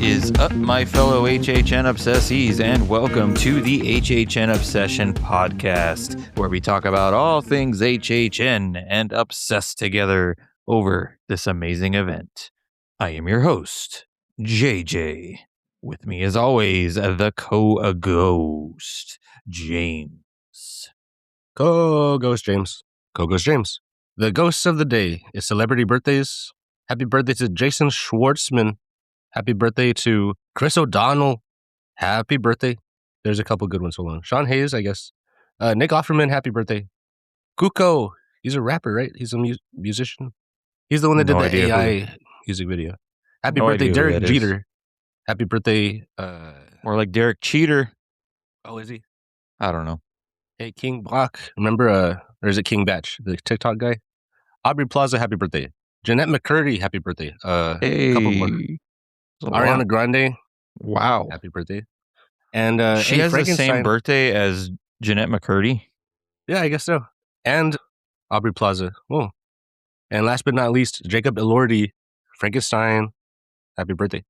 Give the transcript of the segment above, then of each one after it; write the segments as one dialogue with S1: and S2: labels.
S1: is up, my fellow HHN obsessees, and welcome to the HHN Obsession Podcast, where we talk about all things HHN and obsess together over this amazing event. I am your host, JJ. With me, as always, the co-ghost, James.
S2: Co-ghost James. Co-ghost James. The ghosts of the day is celebrity birthdays. Happy birthday to Jason Schwartzman. Happy birthday to Chris O'Donnell. Happy birthday. There's a couple good ones. Hold on. Sean Hayes, I guess. Nick Offerman, happy birthday. Kuko. He's a rapper, right? He's a musician. He's the one that did the AI music video. Happy birthday, Derek Jeter. Happy birthday.
S1: More like Derek Cheater.
S2: Oh, is he?
S1: I don't know.
S2: Hey, King Block. Remember, or is it King Batch, the TikTok guy? Aubrey Plaza, happy birthday. Jeanette McCurdy, happy birthday.
S1: Hey.
S2: A couple more. Ariana Grande.
S1: Wow.
S2: Happy birthday. And
S1: she has the same birthday as Jeanette McCurdy?
S2: Yeah, I guess so. And Aubrey Plaza. Oh. And last but not least, Jacob Elordi, Frankenstein. Happy birthday.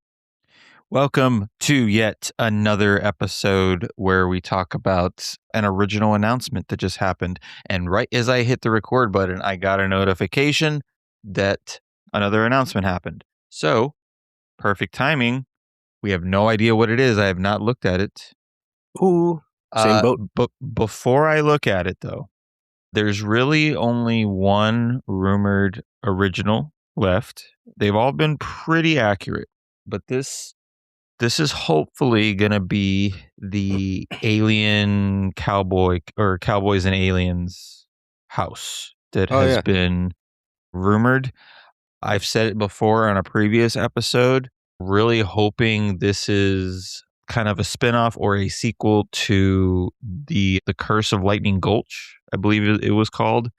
S1: Welcome to yet another episode where we talk about an original announcement that just happened. And right as I hit the record button, I got a notification that another announcement happened. So, perfect timing. We have no idea what it is. I have not looked at it.
S2: Ooh, same boat.
S1: But before I look at it, though, there's really only one rumored original left. They've all been pretty accurate, but this is hopefully going to be the Alien Cowboy or Cowboys and Aliens house that has been rumored. I've said it before on a previous episode, really hoping this is kind of a spinoff or a sequel to the Curse of Lightning Gulch, I believe it was called.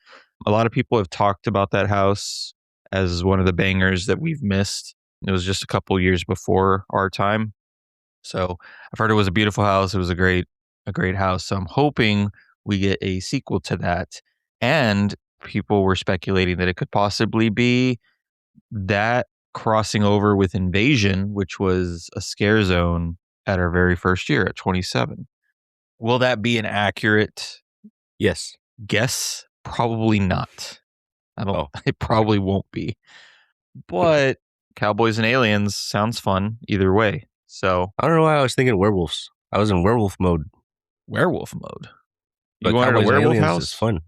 S1: A lot of people have talked about that house as one of the bangers that we've missed. It was just a couple years before our time. So I've heard it was a beautiful house. It was a great house. So I'm hoping we get a sequel to that. And people were speculating that it could possibly be that crossing over with Invasion, which was a scare zone at our very first year at 27. Will that be an accurate guess? Probably not. It probably won't be. But Cowboys and Aliens sounds fun either way. So
S2: I don't know why I was thinking werewolves. I was in werewolf mode.
S1: Werewolf mode.
S2: But you wanted a werewolf house? Is fun.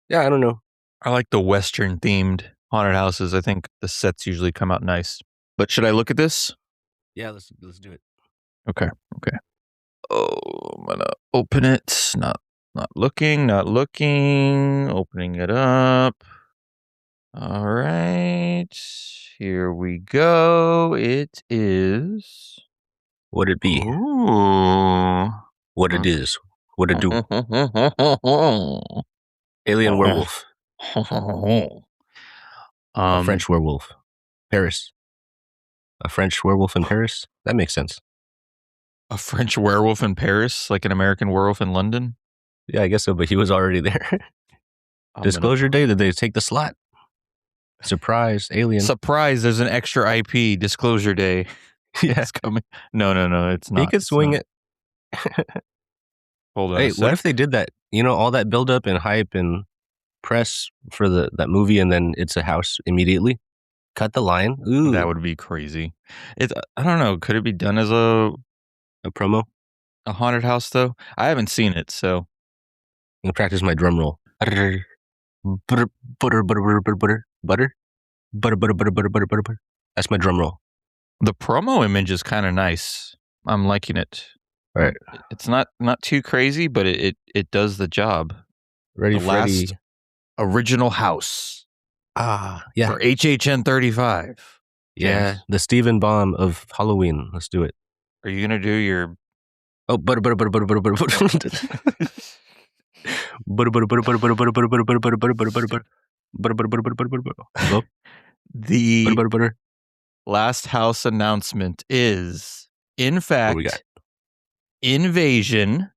S2: Yeah, I don't know.
S1: I like the Western themed haunted houses. I think the sets usually come out nice. But should I look at this?
S2: Yeah, let's do it.
S1: Okay. Oh, I'm gonna open it. Not looking. Opening it up. All right. Here we go. It is.
S2: What it be?
S1: Ooh.
S2: What it is. What it do. Alien werewolf. A French werewolf. Paris. A French werewolf in Paris? That makes sense.
S1: A French werewolf in Paris? Like an American werewolf in London?
S2: Yeah, I guess so, but he was already there. Disclosure Day, did they take the slot? Surprise, Alien.
S1: Surprise, there's an extra IP, Disclosure Day.
S2: Yeah.
S1: It's coming. No, it's not.
S2: He could swing it.
S1: Hold on.
S2: Hey, what if they did that? You know, all that build up and hype and press for that movie, and then it's a house immediately? Cut the line? Ooh.
S1: That would be crazy. I don't know. Could it be done as a
S2: promo?
S1: A haunted house, though? I haven't seen it, so.
S2: I'm going to practice my drum roll. Butter. That's my drum roll.
S1: The promo image is kind of nice. I'm liking it.
S2: Right.
S1: It's not too crazy, but it does the job.
S2: Ready, Freddy.
S1: Last original house.
S2: Yeah.
S1: For HHN 35.
S2: Yeah.
S1: James.
S2: The Stephen Baum of Halloween. Let's do it.
S1: Are you gonna do your?
S2: Oh, butter.
S1: The last house announcement is, in fact, Invasion,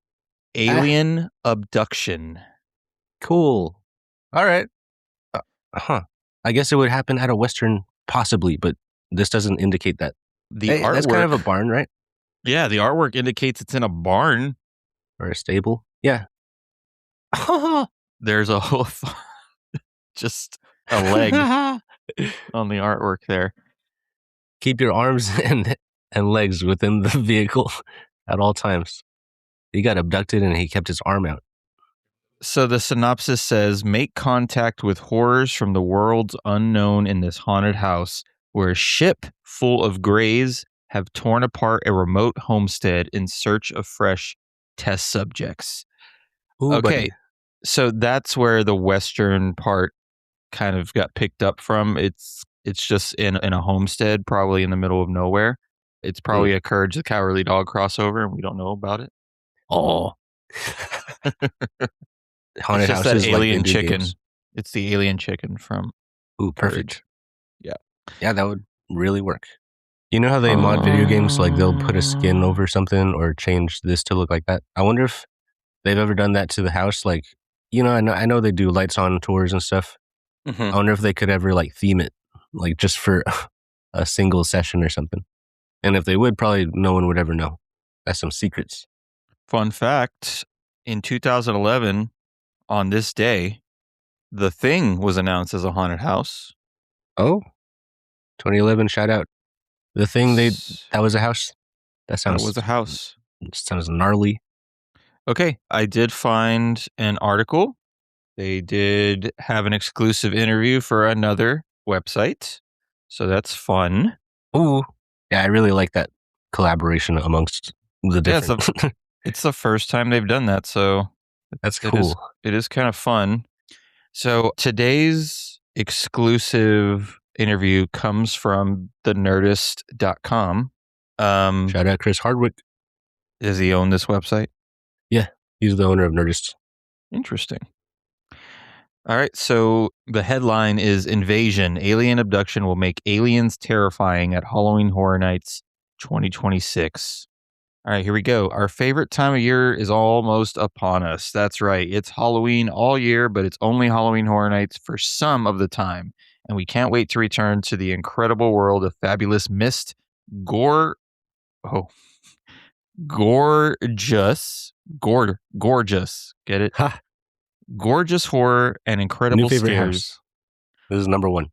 S1: Alien Abduction.
S2: Cool. All right. I guess it would happen at a Western, possibly, but this doesn't indicate that.
S1: The
S2: Hey, that's kind of a
S1: artwork,
S2: barn, right?
S1: yeah, the artwork indicates it's in a barn.
S2: Or a stable. Yeah.
S1: There's a whole just a leg on the artwork there.
S2: Keep your arms and legs within the vehicle at all times. He got abducted and he kept his arm out.
S1: So the synopsis says, make contact with horrors from the worlds unknown in this haunted house where a ship full of greys have torn apart a remote homestead in search of fresh test subjects.
S2: Ooh,
S1: Okay,
S2: buddy.
S1: so that's where the western part kind of got picked up from. It's just in a homestead, probably in the middle of nowhere. It's
S2: Mm.
S1: probably a Courage the Cowardly Dog crossover, and we don't know about it.
S2: Oh.
S1: It's
S2: Haunted
S1: just that
S2: houses like
S1: alien
S2: video
S1: chicken.
S2: games.
S1: It's the alien chicken from
S2: Ooh, perfect.
S1: Courage. Yeah.
S2: Yeah, that would really work. You know how they mod video games, like they'll put a skin
S1: Uh,
S2: over something or change this to look like that? I wonder if they've ever done that to the house. Like, I know they do lights on tours and stuff. I
S1: mhm.
S2: wonder if they could ever like theme it, like just for a single session or something. And if they would, probably no one would ever know. That's some secrets.
S1: Fun fact, in 2011, on this day, The Thing was announced as a haunted house.
S2: Oh, 2011, shout out. The thing that was a house. That
S1: That
S2: sounds
S1: was a house.
S2: sounds gnarly.
S1: Okay, I did find an article. They did have an exclusive interview for another website. So that's fun.
S2: Ooh, yeah, I really like that collaboration amongst the
S1: Yeah,
S2: different.
S1: it's the first time they've done that, so
S2: That's
S1: it is
S2: cool.
S1: it is kind of fun. So today's exclusive interview comes from thenerdist.com.
S2: Shout out Chris Hardwick.
S1: Does he own this website?
S2: Yeah, he's the owner of Nerdist.
S1: Interesting. All right, so the headline is Invasion. Alien abduction will make aliens terrifying at Halloween Horror Nights 2026. All right, here we go. Our favorite time of year is almost upon us. That's right. It's Halloween all year, but it's only Halloween Horror Nights for some of the time. And we can't wait to return to the incredible world of fabulous mist, gore, oh, gorgeous, gorgeous. Get it?
S2: Ha!
S1: Gorgeous horror and
S2: New
S1: incredible
S2: favorite
S1: scares.
S2: house. This is number one.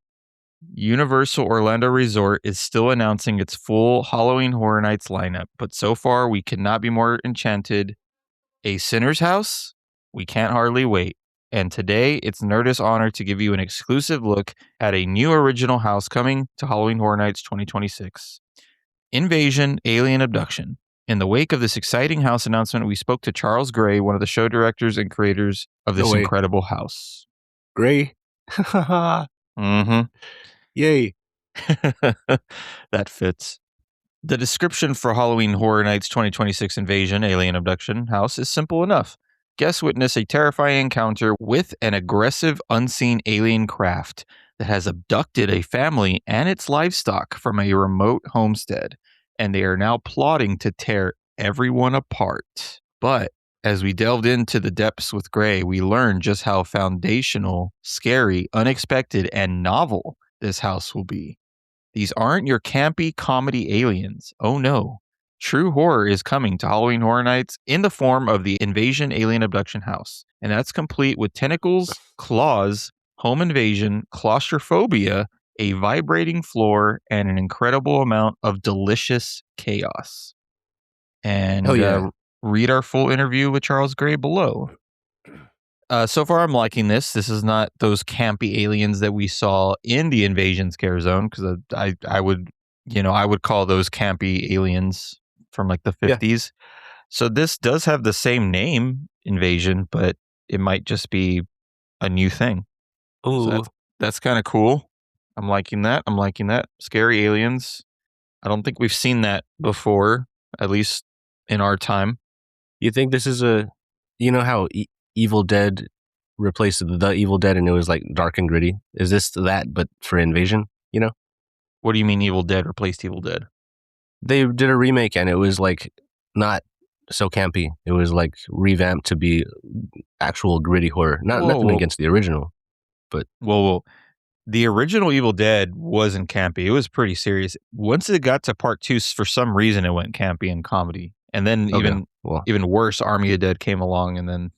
S1: Universal Orlando Resort is still announcing its full Halloween Horror Nights lineup, but so far we could not be more enchanted. A Sinner's House? We can't hardly wait. And today, it's Nerdist's honor to give you an exclusive look at a new original house coming to Halloween Horror Nights 2026. Invasion Alien Abduction. In the wake of this exciting house announcement, we spoke to Charles Gray, one of the show directors and creators of
S2: No
S1: this
S2: way.
S1: incredible house.
S2: Gray.
S1: Mm-hmm.
S2: Yay.
S1: That fits. The description for Halloween Horror Nights 2026 Invasion Alien Abduction House is simple enough. Guests witness a terrifying encounter with an aggressive, unseen alien craft that has abducted a family and its livestock from a remote homestead, and they are now plotting to tear everyone apart. But as we delved into the depths with Gray, we learned just how foundational, scary, unexpected, and novel this house will be. These aren't your campy comedy aliens. Oh no. True horror is coming to Halloween Horror Nights in the form of the Invasion Alien Abduction House. And that's complete with tentacles, claws, home invasion, claustrophobia, a vibrating floor, and an incredible amount of delicious chaos.
S2: Hell
S1: And
S2: yeah.
S1: read our full interview with Charles Gray below. So far, I'm liking this. This is not those campy aliens that we saw in the Invasion Scare Zone, because I would I would call those campy aliens from like the
S2: Yeah.
S1: 50s. So this does have the same name, Invasion, but it might just be a new thing. So
S2: Ooh.
S1: that's kind of cool. I'm liking that. I'm liking that. Scary aliens. I don't think we've seen that before, at least in our time.
S2: You think this is you know how Evil Dead replaced the Evil Dead and it was like dark and gritty? Is this that, but for Invasion? You know?
S1: What do you mean Evil Dead replaced Evil Dead?
S2: They did a remake and it was like not so campy. It was like revamped to be actual gritty horror. Nothing
S1: Whoa,
S2: against the original.
S1: whoa, whoa. The original Evil Dead wasn't campy. It was pretty serious. Once it got to part two, for some reason, it went campy and comedy. And then
S2: Okay. Well,
S1: even worse, Army of Dead came along, and then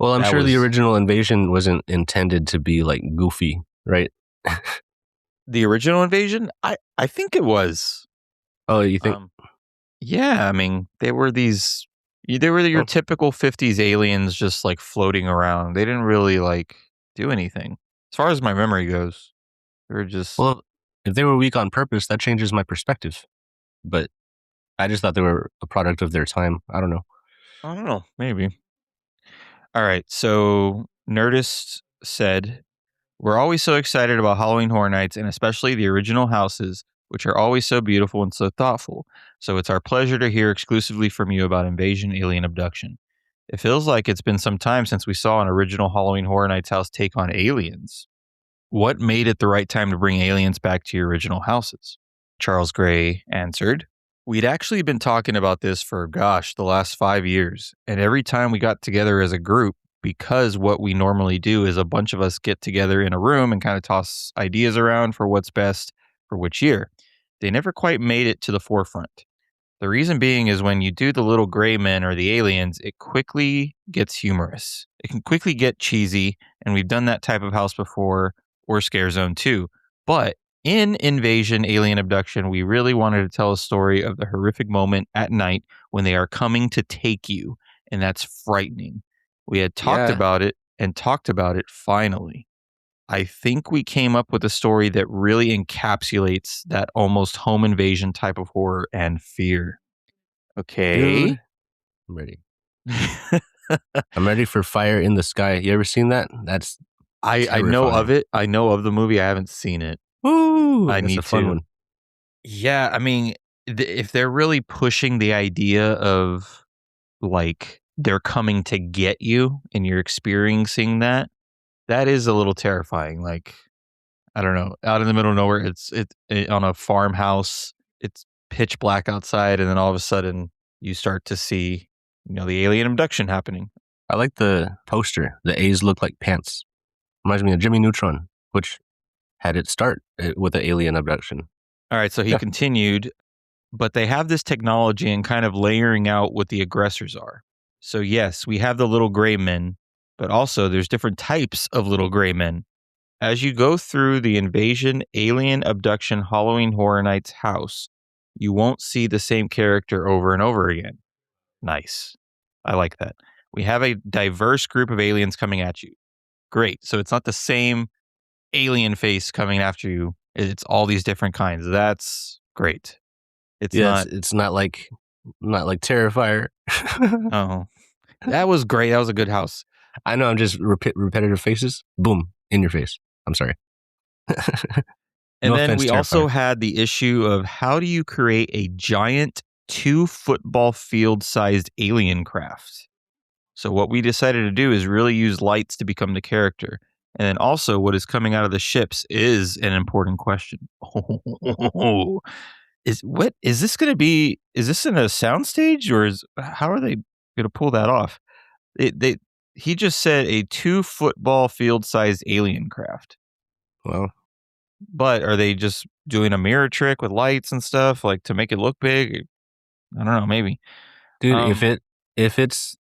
S2: I'm
S1: that
S2: sure the
S1: was
S2: original Invasion wasn't intended to be like goofy, right?
S1: the original Invasion. I think it was.
S2: Oh, you think?
S1: Um, yeah, I mean, they were your
S2: Oh,
S1: typical 50s aliens just like floating around. They didn't really like do anything. As far as my memory goes, they were just,
S2: well, if they were weak on purpose, that changes my perspective. But I just thought they were a product of their time. I don't know.
S1: I don't know, maybe. All right. So Nerdist said, we're always so excited about Halloween Horror Nights and especially the original houses, which are always so beautiful and so thoughtful. So it's our pleasure to hear exclusively from you about Invasion Alien Abduction. It feels like it's been some time since we saw an original Halloween Horror Nights house take on aliens. What made it the right time to bring aliens back to your original houses? Charles Gray answered, we'd actually been talking about this for, gosh, the last 5 years. And every time we got together as a group, because what we normally do is a bunch of us get together in a room and kind of toss ideas around for what's best for which year, they never quite made it to the forefront. The reason being is when you do the little gray men or the aliens, it quickly gets humorous. It can quickly get cheesy, and we've done that type of house before, or Scare Zone too. But in Invasion Alien Abduction, we really wanted to tell a story of the horrific moment at night when they are coming to take you, and that's frightening. We had talked
S2: Yeah,
S1: about it and talked about it finally. I think we came up with a story that really encapsulates that almost home invasion type of horror and fear.
S2: dude,
S1: Okay.
S2: I'm ready. I'm ready for Fire in the Sky. You ever seen that? That's
S1: I know of
S2: terrifying.
S1: it. I know of the movie. I haven't seen it.
S2: Ooh,
S1: I
S2: that's a
S1: need
S2: fun
S1: to.
S2: one.
S1: Yeah, I mean, if they're really pushing the idea of like they're coming to get you and you're experiencing that, that is a little terrifying. Like, I don't know, out in the middle of nowhere, it on a farmhouse. It's pitch black outside, and then all of a sudden you start to see, the alien abduction happening.
S2: I like the poster. The A's look like pants. Reminds me of Jimmy Neutron, which had it start with the alien abduction.
S1: All right, so he
S2: Yeah.
S1: continued, but they have this technology and kind of layering out what the aggressors are. So yes, we have the little gray men, but also there's different types of little gray men. As you go through the Invasion Alien Abduction Halloween Horror Nights house, you won't see the same character over and over again. Nice. I like that. We have a diverse group of aliens coming at you. Great. So it's not the same alien face coming after you. It's all these different kinds. That's great. It's
S2: Yeah,
S1: not,
S2: it's not like Terrifier.
S1: oh, that was great. That was a good house.
S2: I know I'm just repetitive faces. Boom, in your face. I'm sorry.
S1: And
S2: No
S1: then
S2: offense,
S1: we
S2: Terrifier.
S1: also had the issue of how do you create a giant 2 football field sized alien craft? So what we decided to do is really use lights to become the character. And then also what is coming out of the ships is an important question. Is this going to be, is this in a soundstage or how are they going to pull that off? They he just said a 2 football field sized alien craft.
S2: Well,
S1: But are they just doing a mirror trick with lights and stuff like to make it look big? I don't know, maybe.
S2: dude, if
S1: Um
S2: it's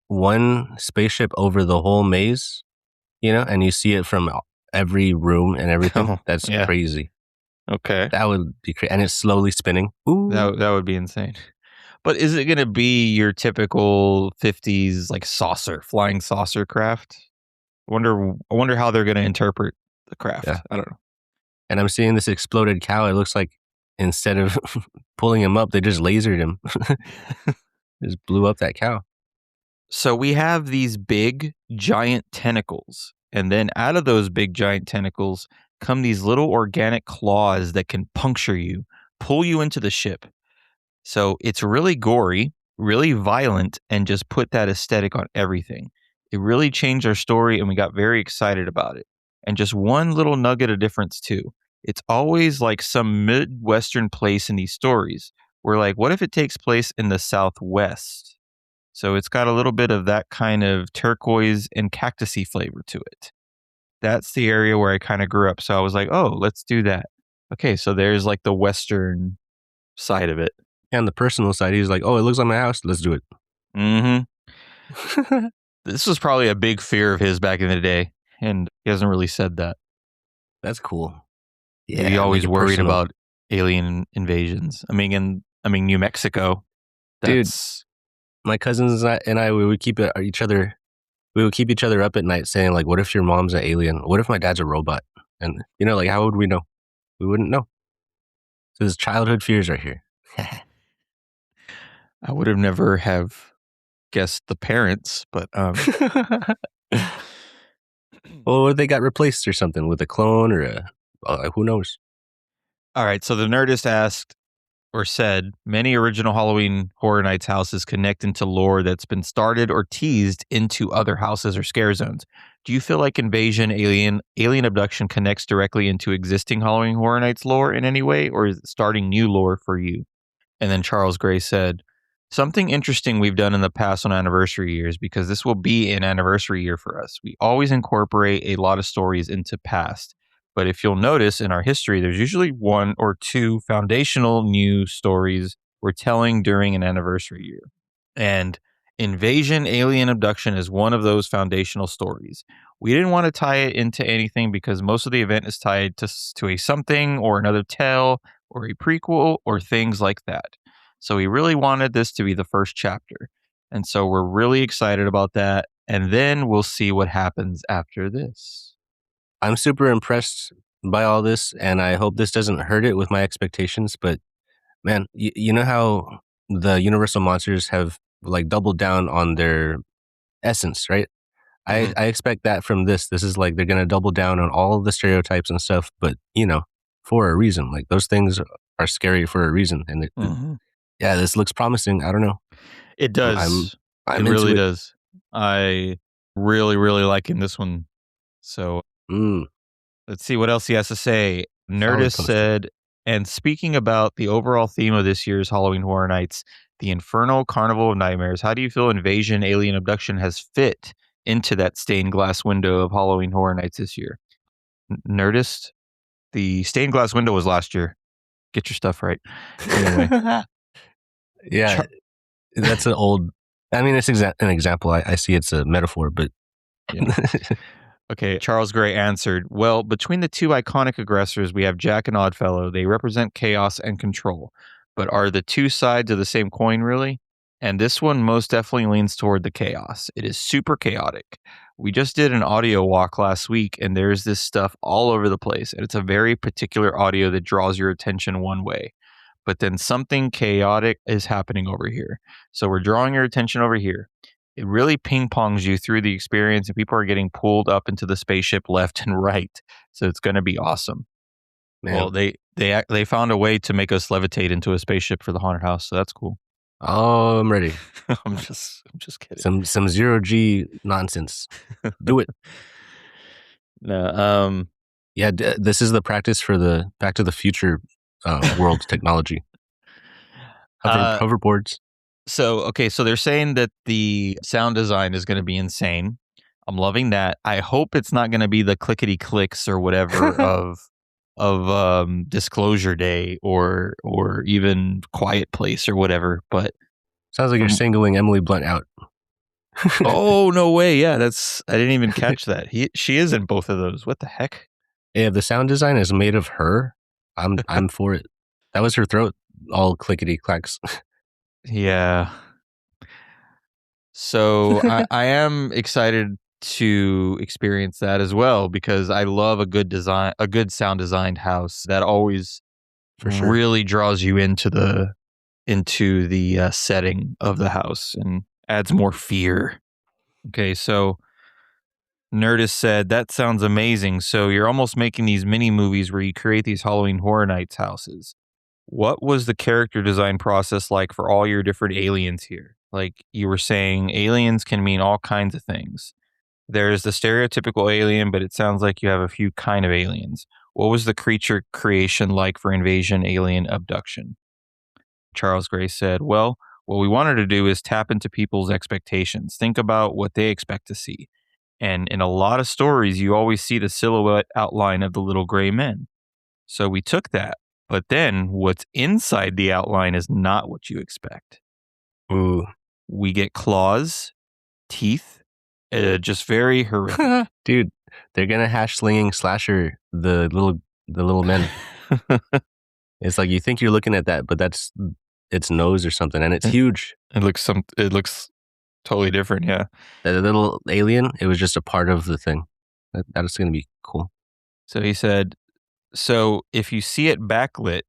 S2: one spaceship over the whole maze, and you see it from every room and everything,
S1: oh,
S2: that's
S1: yeah.
S2: crazy.
S1: Okay.
S2: That would be crazy, and it's slowly spinning. Ooh,
S1: That would be insane. But is it going to be your typical 50s like saucer, flying saucer craft? I wonder how they're going to interpret the craft.
S2: yeah.
S1: I don't know.
S2: And I'm seeing this exploded cow. It looks like instead of pulling him up, they just lasered him. Just blew up that cow.
S1: So we have these big giant tentacles, and then out of those big giant tentacles come these little organic claws that can puncture you, pull you into the ship. So it's really gory, really violent, and just put that aesthetic on everything. It really changed our story, and we got very excited about it. And just one little nugget of difference, too. It's always like some Midwestern place in these stories. We're like, what if it takes place in the Southwest? So it's got a little bit of that kind of turquoise and cactusy flavor to it. that's the area where I kind of grew up. So I was like, oh, let's do that. Okay, so there's like the western side of it.
S2: And the personal side, he's like, oh, it looks like my house. Let's do it.
S1: Mm-hmm. This was probably a big fear of his back in the day, and he hasn't really said that.
S2: That's cool.
S1: He
S2: Yeah, make
S1: always
S2: it
S1: worried
S2: personal.
S1: about alien invasions. I mean, New Mexico.
S2: Dude,
S1: That's
S2: my cousins and I, we would keep each other. We would keep each other up at night saying, like, what if your mom's an alien? What if my dad's a robot? And, like, how would we know? We wouldn't know. So his childhood fears are here.
S1: I would have never have guessed the parents, but
S2: Well, what if they got replaced or something with a clone or who knows?
S1: all right. So the Nerdist asked or said many original Halloween Horror Nights houses connect into lore that's been started or teased into other houses or scare zones. Do you feel like Invasion, Alien Abduction connects directly into existing Halloween Horror Nights lore in any way, or is it starting new lore for you? And then Charles Gray said, something interesting we've done in the past on anniversary years, because this will be an anniversary year for us. We always incorporate a lot of stories into past. But if you'll notice in our history, there's usually one or two foundational new stories we're telling during an anniversary year. And Invasion Alien Abduction is one of those foundational stories. We didn't want to tie it into anything because most of the event is tied to a something or another tale or a prequel or things like that. So we really wanted this to be the first chapter. And so we're really excited about that. And then we'll see what happens after this.
S2: I'm super impressed by all this, and I hope this doesn't hurt it with my expectations. But man, you know how the Universal monsters have like doubled down on their essence, right?
S1: Mm-hmm.
S2: I expect that from this. This is like they're gonna double down on all of the stereotypes and stuff, but for a reason. Like those things are scary for a reason, and
S1: Mm-hmm.
S2: yeah, this looks promising. I don't know.
S1: It
S2: I'm I'm,
S1: does. It
S2: I'm into
S1: really
S2: it.
S1: does. I really, really liking this one. So
S2: Mm,
S1: let's see what else he has to say.
S2: solid
S1: Nerdist
S2: poster.
S1: said, and speaking about the overall theme of this year's Halloween Horror Nights, the Infernal Carnival of Nightmares, how do you feel Invasion Alien Abduction has fit into that stained glass window of Halloween Horror Nights this year? Nerdist, the stained glass window was last year. Get your stuff right. Anyway,
S2: Yeah,
S1: Char-
S2: that's an old. I mean, it's an example. I see it's a metaphor, but
S1: yeah. Okay, Charles Gray answered, well, between the two iconic aggressors, we have Jack and Oddfellow. They represent chaos and control. But are the two sides of the same coin, really? And this one most definitely leans toward the chaos. It is super chaotic. We just did an audio walk last week, and there's this stuff all over the place. And it's a very particular audio that draws your attention one way. But then something chaotic is happening over here. So we're drawing your attention over here. It really ping pongs you through the experience, and people are getting pulled up into the spaceship left and right. So it's going to be awesome. Well,
S2: man.
S1: they found a way to make us levitate into a spaceship for the haunted house, so that's cool.
S2: Oh, I'm ready.
S1: I'm just kidding.
S2: Some 0G nonsense. Do it.
S1: No,
S2: Yeah, this is the practice for the Back to the Future world technology.
S1: uh,
S2: Hoverboards.
S1: so they're saying that the sound design is going to be insane. I'm loving that. I hope it's not going to be the clickety clicks or whatever of Disclosure Day or even Quiet Place or whatever. But
S2: Sounds like you're
S1: from
S2: singling Emily Blunt out.
S1: oh no way, yeah, I didn't even catch that. She is in both of those. What the heck?
S2: If the sound design is made of her, I'm for it. That was her throat, all clickety clacks.
S1: Yeah. So I am excited to experience that as well because I love a good sound designed house that always
S2: For sure.
S1: really draws you into the setting of the house and adds more fear. Okay, so Nerdist said that sounds amazing. So you're almost making these mini movies where you create these Halloween Horror Nights houses. What was the character design process like for all your different aliens here? Like you were saying, aliens can mean all kinds of things. There's the stereotypical alien, but it sounds like you have a few kind of aliens. What was the creature creation like for Invasion Alien Abduction? Charles Gray said, well, what we wanted to do is tap into people's expectations. Think about what they expect to see. And in a lot of stories, you always see the silhouette outline of the little gray men. So we took that. But then what's inside the outline is not what you expect.
S2: Ooh.
S1: We get claws, teeth, just very horrific.
S2: Dude, they're gonna hash slinging slasher the little men. It's like you think you're looking at that, but that's its nose or something, and it's huge.
S1: It looks totally different, yeah.
S2: The little alien, it was just a part of the thing. That is gonna be cool.
S1: So he said, so if you see it backlit,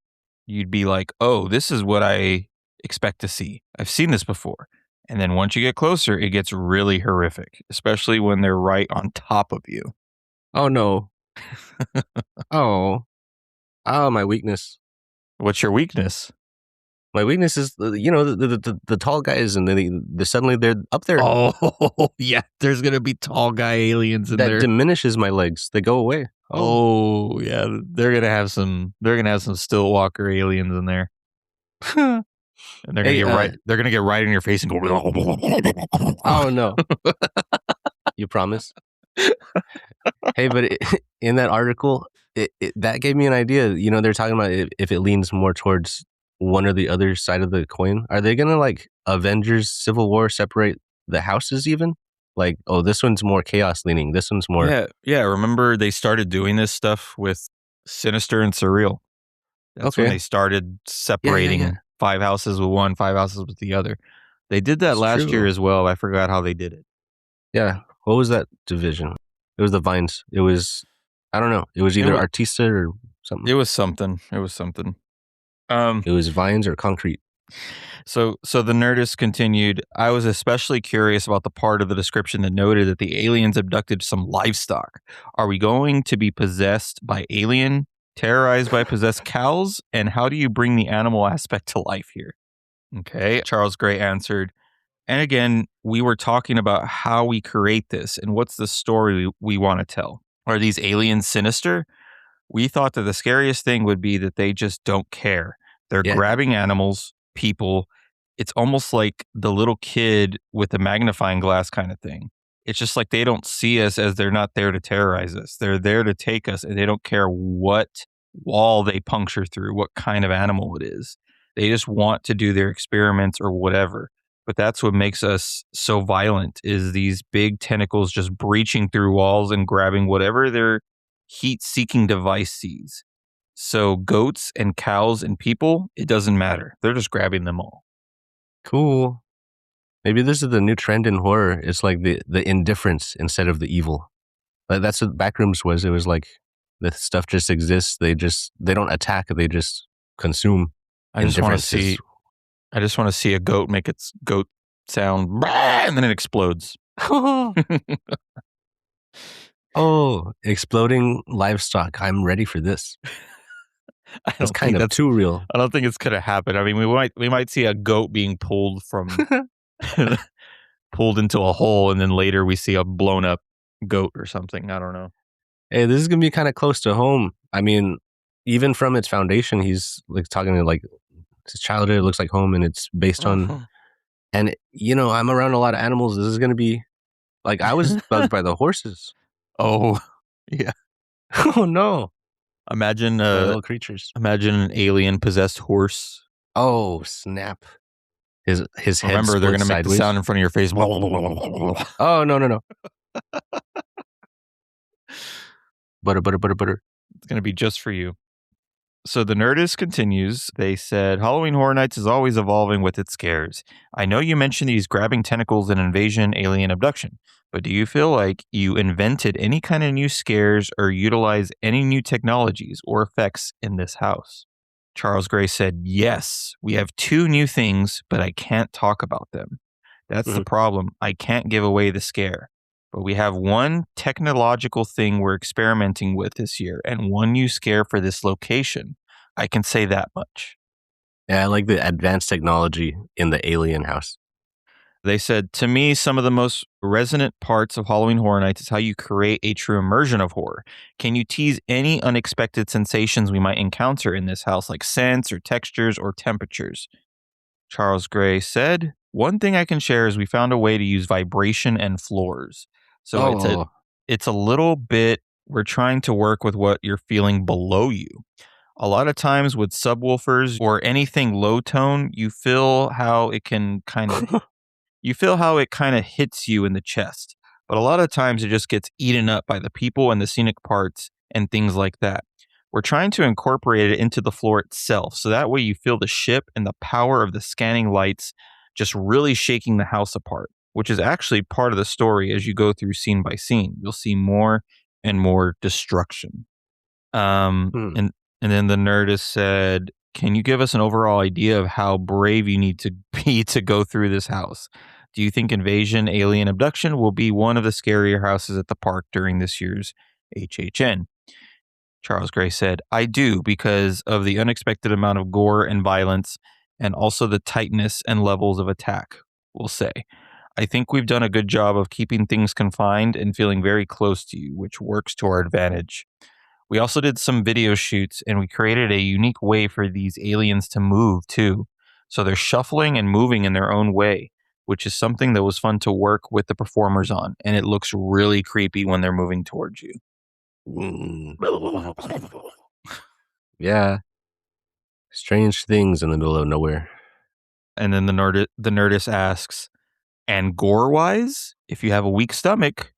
S1: you'd be like, oh, this is what I expect to see. I've seen this before. And then once you get closer, it gets really horrific, especially when they're right on top of you.
S2: Oh no. Oh. Oh, my weakness.
S1: What's your weakness?
S2: My weakness is, the tall guys, and then suddenly they're up there.
S1: Oh, yeah. There's going to be tall guy aliens in
S2: That
S1: there.
S2: diminishes my legs. They go away.
S1: Oh, yeah. They're going to have some still walker aliens in there. And they're going to get right in your face and go.
S2: Oh no. You promise? Hey, but in that article, that gave me an idea. They're talking about if it leans more towards one or the other side of the coin. Are they gonna, like, Avengers Civil War, separate the houses even? Like, oh, this one's more chaos leaning. This one's more.
S1: Yeah. Remember they started doing this stuff with Sinister and Surreal. That's when they started separating 5 houses with one, 5 houses with the other. They did that
S2: That's
S1: last
S2: true.
S1: year as well. I forgot how they did it.
S2: Yeah. What was that division? It was the Vines. It was, I don't know. It was either Artista or something.
S1: It was something.
S2: It was Vines or Concrete.
S1: So the Nerdist continued. I was especially curious about the part of the description that noted that the aliens abducted some livestock. Are we going to be possessed by alien, terrorized by possessed cows? And how do you bring the animal aspect to life here? Okay. Charles Gray answered. And again, we were talking about how we create this and what's the story we want to tell. Are these aliens sinister? We thought that the scariest thing would be that they just don't care. They're grabbing animals, people. It's almost like the little kid with the magnifying glass kind of thing. It's just like they don't see us as they're not there to terrorize us. They're there to take us, and they don't care what wall they puncture through, what kind of animal it is. They just want to do their experiments or whatever. But that's what makes us so violent, is these big tentacles just breaching through walls and grabbing whatever their heat-seeking device sees. So goats and cows and people, it doesn't matter. They're just grabbing them all.
S2: Cool. Maybe this is the new trend in horror. It's like the indifference instead of the evil. Like, that's what Backrooms was. It was like the stuff just exists. They don't attack. They just consume.
S1: I just want to see a goat make its goat sound, and then it explodes.
S2: Oh, exploding livestock. I'm ready for this. That's kind of too real.
S1: I don't think it's going to happen. I mean, we might see a goat being pulled into a hole, and then later we see a blown up goat or something. I don't know.
S2: Hey, this is going to be kind of close to home. I mean, even from its foundation, he's like talking to, like, his childhood looks like home, and it's based on, and I'm around a lot of animals. This is going to be like, I was bugged by the horses.
S1: Oh, yeah.
S2: Oh no.
S1: Imagine
S2: little creatures.
S1: Imagine an alien possessed horse.
S2: Oh, snap. His head.
S1: Remember, they're going to make the sound in front of your face.
S2: Oh, no. Butter.
S1: It's going to be just for you. So the Nerdist continues. They said, Halloween Horror Nights is always evolving with its scares. I know you mentioned these grabbing tentacles in Invasion, Alien Abduction, but do you feel like you invented any kind of new scares or utilize any new technologies or effects in this house? Charles Gray said, yes, we have 2 new things, but I can't talk about them. That's the problem. I can't give away the scare. But we have one technological thing we're experimenting with this year and one new scare for this location. I can say that much.
S2: Yeah, I like the advanced technology in the alien house.
S1: They said, to me, some of the most resonant parts of Halloween Horror Nights is how you create a true immersion of horror. Can you tease any unexpected sensations we might encounter in this house, like scents or textures or temperatures? Charles Gray said, one thing I can share is we found a way to use vibration and floors. So
S2: Oh,
S1: it's a little bit, we're trying to work with what you're feeling below you. A lot of times with subwoofers or anything low tone, you feel how it kind of hits you in the chest. But a lot of times it just gets eaten up by the people and the scenic parts and things like that. We're trying to incorporate it into the floor itself. So that way you feel the ship and the power of the scanning lights just really shaking the house apart, which is actually part of the story as you go through scene by scene. You'll see more and more destruction. Um,
S2: hmm.
S1: and and then the nerdist said, "Can you give us an overall idea of how brave you need to be to go through this house? Do you think Invasion Alien Abduction will be one of the scarier houses at the park during this year's HHN?" Charles Gray said, "I do, because of the unexpected amount of gore and violence and also the tightness and levels of attack, we'll say. I think we've done a good job of keeping things confined and feeling very close to you, which works to our advantage. We also did some video shoots and we created a unique way for these aliens to move too. So they're shuffling and moving in their own way, which is something that was fun to work with the performers on. And it looks really creepy when they're moving towards you."
S2: Mm. Yeah, strange things in the middle of nowhere.
S1: And then the nerdist asks, "And gore wise, if you have a weak stomach,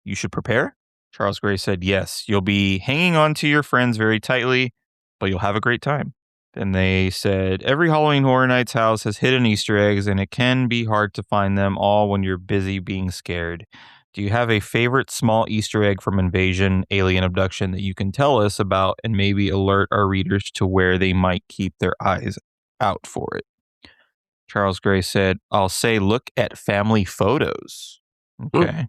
S1: you should prepare?" Charles Gray said, "Yes, you'll be hanging on to your friends very tightly, but you'll have a great time." Then they said, "Every Halloween Horror Nights house has hidden Easter eggs, and it can be hard to find them all when you're busy being scared. Do you have a favorite small Easter egg from Invasion, Alien Abduction that you can tell us about and maybe alert our readers to where they might keep their eyes out for it?" Charles Gray said, "I'll say look at family photos."
S2: Hmm.
S1: Okay.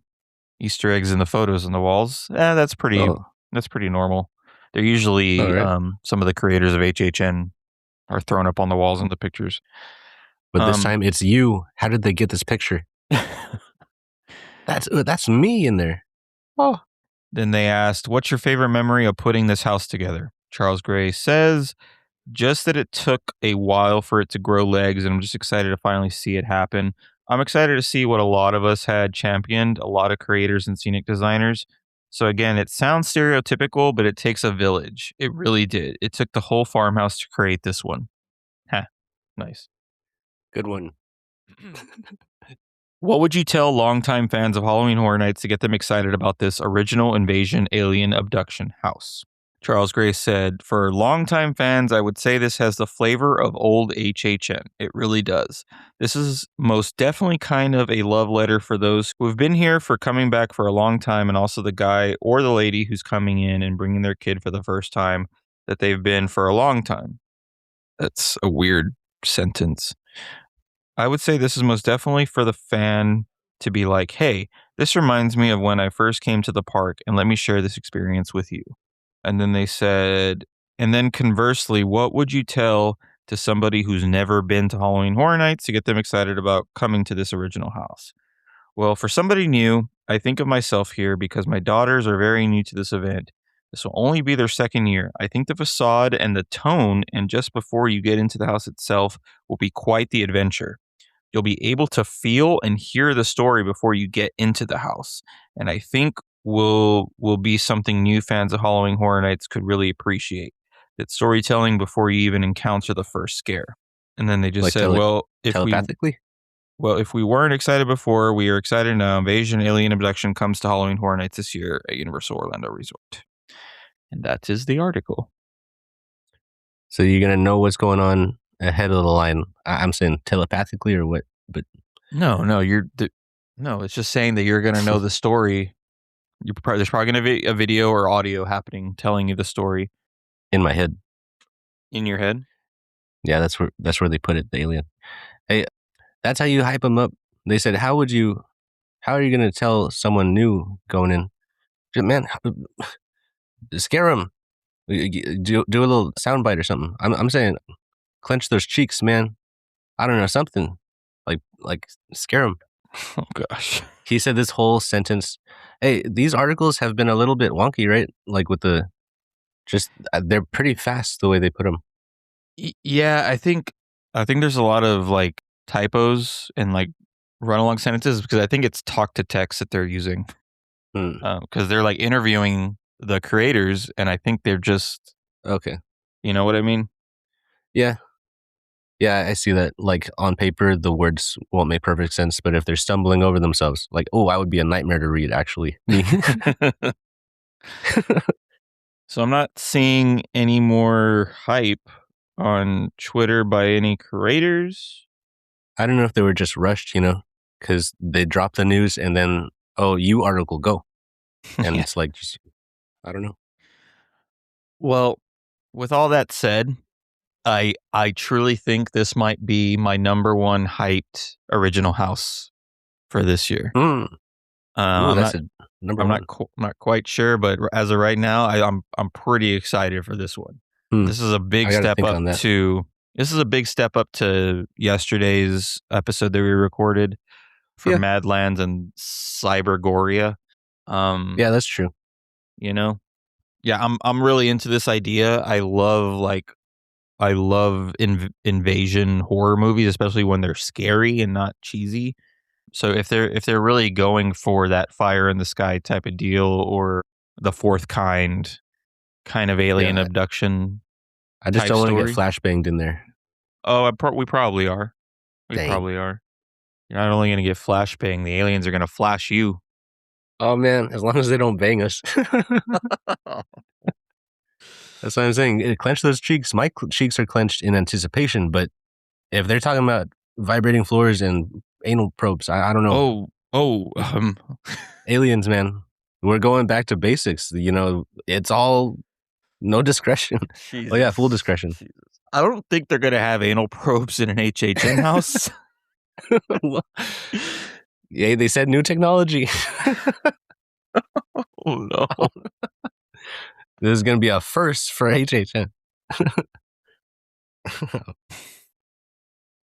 S1: Easter eggs in the photos on the walls.
S2: Oh,
S1: That's pretty normal. They're
S2: all
S1: usually
S2: right.
S1: some of the creators of HHN are thrown up on the walls in the pictures.
S2: But this
S1: Um,
S2: time it's you. How did they get this picture? That's me in there. Oh,
S1: then they asked, "What's your favorite memory of putting this house together?" Charles Gray says, "Just that it took a while for it to grow legs, and I'm just excited to finally see it happen. I'm excited to see what a lot of us had championed, a lot of creators and scenic designers. So again, it sounds stereotypical, but it takes a village. It really did. It took the whole farmhouse to create this one." Huh, nice.
S2: good one.
S1: What would you tell longtime fans of Halloween Horror Nights to get them excited about this original Invasion Alien Abduction house? Charles Gray said, "For longtime fans, I would say this has the flavor of old HHN. It really does. This is most definitely kind of a love letter for those who have been here for coming back for a long time, and also the guy or the lady who's coming in and bringing their kid for the first time that they've been for a long time." That's a weird sentence. "I would say this is most definitely for the fan to be like, hey, this reminds me of when I first came to the park and let me share this experience with you." And then they said, "And then conversely, what would you tell to somebody who's never been to Halloween Horror Nights to get them excited about coming to this original house?" Well, for somebody new, I think of myself here because my daughters are very new to this event. This will only be their second year. I think the facade and the tone, and just before you get into the house itself, will be quite the adventure. You'll be able to feel and hear the story before you get into the house. And I think will be something new fans of Halloween Horror Nights could really appreciate. That storytelling before you even encounter the first scare. And then they just
S2: Like
S1: said,
S2: telepathically.
S1: well, if we weren't excited before, we are excited now. Invasion Alien Abduction comes to Halloween Horror Nights this year at Universal Orlando Resort. And that is the article.
S2: So you're gonna know what's going on ahead of the line. I'm saying telepathically or what? But
S1: No, it's just saying that you're going to know the story. There's probably going to be a video or audio happening telling you the story
S2: in my head.
S1: in your head.
S2: Yeah, that's where they put it. The alien. Hey, that's how you hype them up. They said, how are you gonna tell someone new going in? Man, scare them. Do a little soundbite or something. I'm saying, clench those cheeks, man. I don't know, something like scare them.
S1: Oh gosh.
S2: He said this whole sentence. Hey, these articles have been a little bit wonky, right? Like with the just they're pretty fast the way they put them.
S1: Yeah, I think there's a lot of like typos and like run along sentences because I think it's talk to text that they're using.
S2: Hmm.
S1: because they're like interviewing the creators, and I think they're just,
S2: Okay.
S1: you know what I mean?
S2: Yeah. Yeah, I see that. Like on paper, the words won't make perfect sense, but if they're stumbling over themselves, like, oh, I would be a nightmare to read. Actually, me.
S1: So I'm not seeing any more hype on Twitter by any creators.
S2: I don't know if they were just rushed, you know, because they dropped the news and then, oh, you article go, and
S1: Yeah.
S2: it's like just I don't know.
S1: Well, with all that said, I truly think this might be my number one hyped original house for this year.
S2: Mm. Ooh,
S1: I'm
S2: that's
S1: not
S2: a number
S1: I'm not
S2: one.
S1: not quite sure, but as of right now, I'm pretty excited for this one.
S2: Hmm.
S1: This is a big
S2: I got to
S1: step
S2: think
S1: up
S2: on that.
S1: to this is a big step up to yesterday's episode that we recorded for
S2: Yeah,
S1: Madlands and Cybergoria. Um,
S2: yeah, that's true.
S1: you know, yeah, I'm really into this idea. I love invasion horror movies, especially when they're scary and not cheesy. So if they're really going for that fire in the sky type of deal, or the fourth kind of alien
S2: Yeah,
S1: abduction
S2: I just
S1: type
S2: don't want to get
S1: story.
S2: flashbanged in there.
S1: Oh, we probably are. We
S2: Dang.
S1: probably are. You're not only going to get flashbang, the aliens are going to flash you.
S2: Oh man, as long as they don't bang us. That's what I'm saying. Clench those cheeks. My cheeks are clenched in anticipation, but if they're talking about vibrating floors and anal probes, I don't know.
S1: Oh,
S2: Aliens, man. We're going back to basics. You know, it's all no discretion. Oh yeah, full
S1: Jesus.
S2: discretion.
S1: Jesus. I don't think they're going to have anal probes in an HHN house.
S2: Yeah, they said new technology.
S1: Oh no.
S2: This is going to be a first for HHN.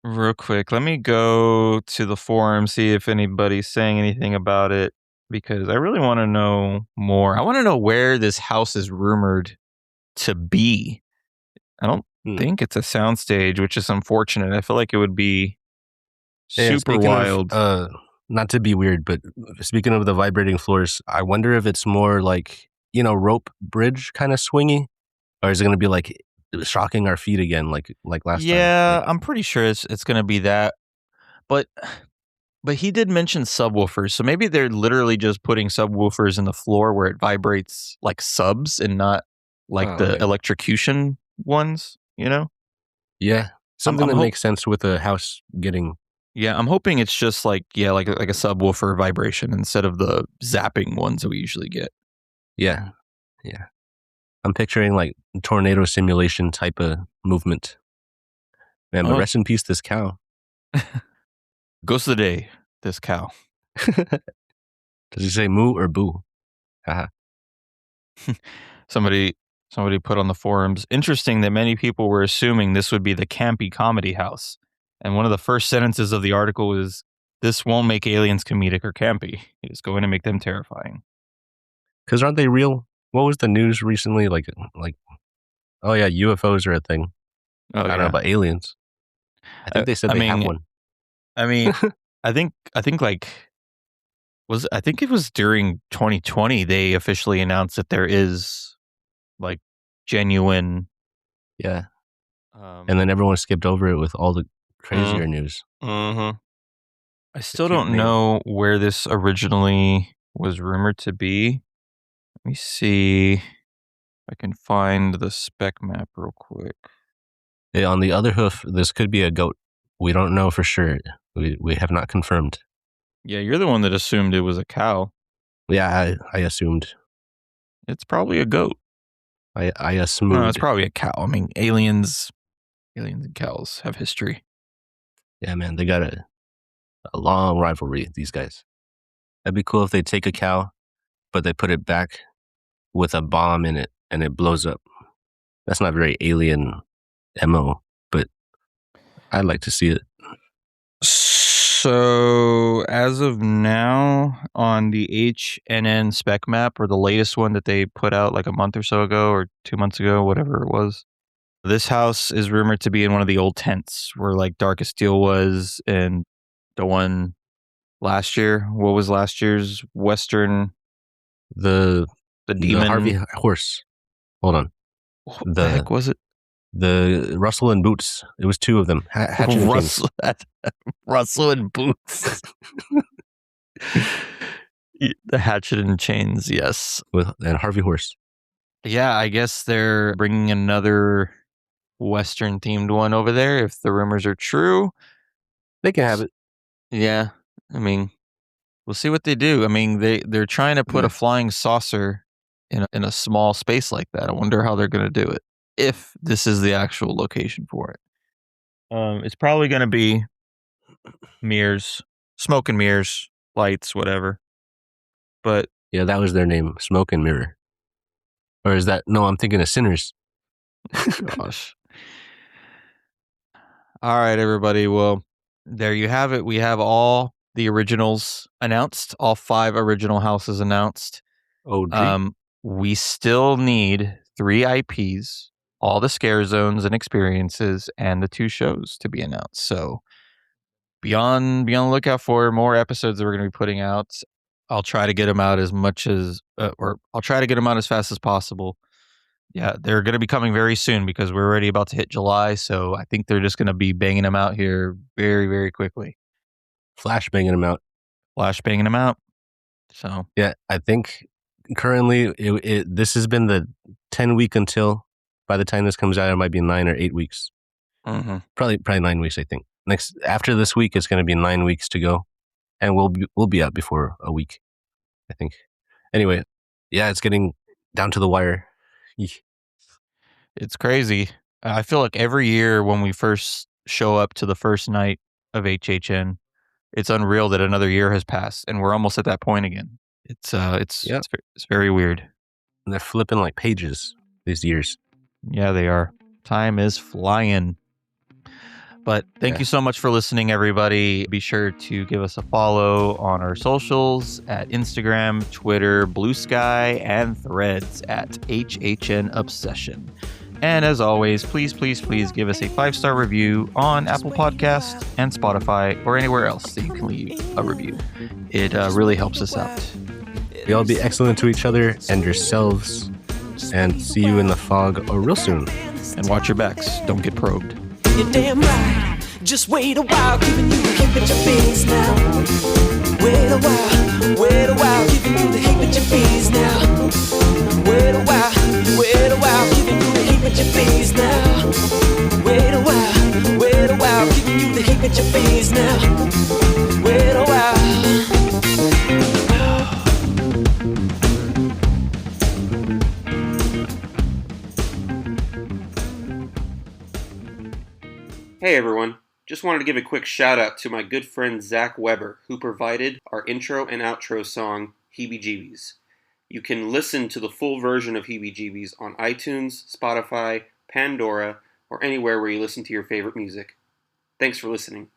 S1: Real quick, let me go to the forum, see if anybody's saying anything about it, because I really want to know more. I want to know where this house is rumored to be. I don't
S2: Hmm.
S1: think it's a soundstage, which is unfortunate. I feel like it would be
S2: Yeah,
S1: super
S2: speaking of,
S1: wild.
S2: not to be weird, but speaking of the vibrating floors, I wonder if it's more like, you know, rope bridge kind of swingy, or is it going to be like shocking our feet again, like last time?
S1: Yeah,
S2: Like,
S1: I'm pretty sure it's going to be that. But he did mention subwoofers, so maybe they're literally just putting subwoofers in the floor where it vibrates like subs and not like
S2: oh,
S1: the
S2: okay,
S1: electrocution ones, you know?
S2: yeah,
S1: I'm
S2: something
S1: I'm
S2: that
S1: hope
S2: makes sense with a house getting,
S1: Yeah, I'm hoping it's just like, yeah, like a subwoofer vibration instead of the zapping ones that we usually get.
S2: yeah, yeah. I'm picturing like tornado simulation type of movement. Man, but
S1: Oh,
S2: rest in peace, this cow.
S1: ghost of the day, this cow.
S2: Does he say moo or boo? Haha.
S1: Somebody somebody put on the forums, interesting that many people were assuming this would be the campy comedy house. And one of the first sentences of the article was, this won't make aliens comedic or campy. It's going to make them terrifying.
S2: Because aren't they real? What was the news recently? Like, oh yeah, UFOs are a thing.
S1: Oh
S2: I don't know
S1: yeah.
S2: about aliens. I think they said
S1: I
S2: they have
S1: mean
S2: one.
S1: I mean I think like I think it was during 2020 they officially announced that there is like genuine
S2: Yeah. And
S1: um
S2: then everyone skipped over it with all the
S1: mm,
S2: crazier news.
S1: mhm. I
S2: The
S1: still
S2: cute
S1: don't
S2: name.
S1: know where this originally was rumored to be. Let me see if I can find the spec map real quick.
S2: Hey, on the other hoof, this could be a goat. We don't know for sure. We have not confirmed.
S1: Yeah, you're the one that assumed it was a cow.
S2: Yeah, I assumed.
S1: It's probably a goat.
S2: I
S1: No, it's
S2: assumed.
S1: probably a cow. I mean, aliens and cows have history.
S2: Yeah, man, they got a long rivalry, these guys. That'd be cool if they take a cow, but they put it back with a bomb in it and it blows up. That's not very alien MO, but I'd like to see it.
S1: So, as of now, on the HNN spec map, or the latest one that they put out like a month or so ago, or 2 months ago, whatever it was, this house is rumored to be in one of the old tents where like Darkest Steel was, and the one last year. What was last year's Western?
S2: The
S1: demon.
S2: Harvey horse. Hold on.
S1: What the heck was it?
S2: The Russell and Boots. It was two of them. Hatchet and Chains.
S1: Russell and Boots. The Hatchet and Chains, yes.
S2: And Harvey Horse.
S1: Yeah, I guess they're bringing another Western themed one over there. If the rumors are true,
S2: they can have it.
S1: Yeah, I mean, we'll see what they do. I mean, they're trying to put a flying saucer in a small space like that. I wonder how they're going to do it. If this is the actual location for it, it's probably going to be mirrors, smoke and mirrors, lights, whatever. But
S2: yeah, that was their name, Smoke and Mirror. Or is that? No, I'm thinking of Sinners.
S1: Gosh. All right, everybody. Well, there you have it. We have all the originals announced, all 5 original houses announced.
S2: OG.
S1: We still need 3 IPs, all the scare zones and experiences, and the 2 shows to be announced. So be on the lookout for more episodes that we're going to be putting out. I'll try to get them out as much as, or I'll try to get them out as fast as possible. Yeah, they're going to be coming very soon because we're already about to hit July. So I think they're just going to be banging them out here very, very quickly.
S2: Flash banging them out.
S1: So
S2: yeah, I think currently this has been the 10 week until. By the time this comes out, it might be 9 or 8 weeks.
S1: Mm-hmm.
S2: Probably 9 weeks. I think after this week, it's going to be 9 weeks to go, and we'll be out before a week, I think. Anyway, yeah, it's getting down to the wire.
S1: It's crazy. I feel like every year when we first show up to the first night of HHN, it's unreal that another year has passed, and we're almost at that point again. It's very weird.
S2: And they're flipping like pages these years.
S1: Yeah, they are. Time is flying. But thank you so much for listening, everybody. Be sure to give us a follow on our socials at Instagram, Twitter, Blue Sky, and Threads at HHN Obsession. And as always, please, please, please give us a 5-star review on Apple Podcasts and Spotify or anywhere else that you can leave a review. It really helps us out.
S2: We all be excellent to each other and yourselves. And see you in the fog real soon.
S1: And watch your backs. Don't get probed.
S3: You're damn right. Just wait a while, giving you the hip at your face now. Wait a while, giving you the hip at your face now. Wait a while, giving you the hip at your face now. Wait a while, giving you the hip at your face now. Wait a while.
S4: Hey everyone, just wanted to give a quick shout out to my good friend Zach Weber, who provided our intro and outro song, Heebie Jeebies. You can listen to the full version of Heebie Jeebies on iTunes, Spotify, Pandora, or anywhere where you listen to your favorite music. Thanks for listening.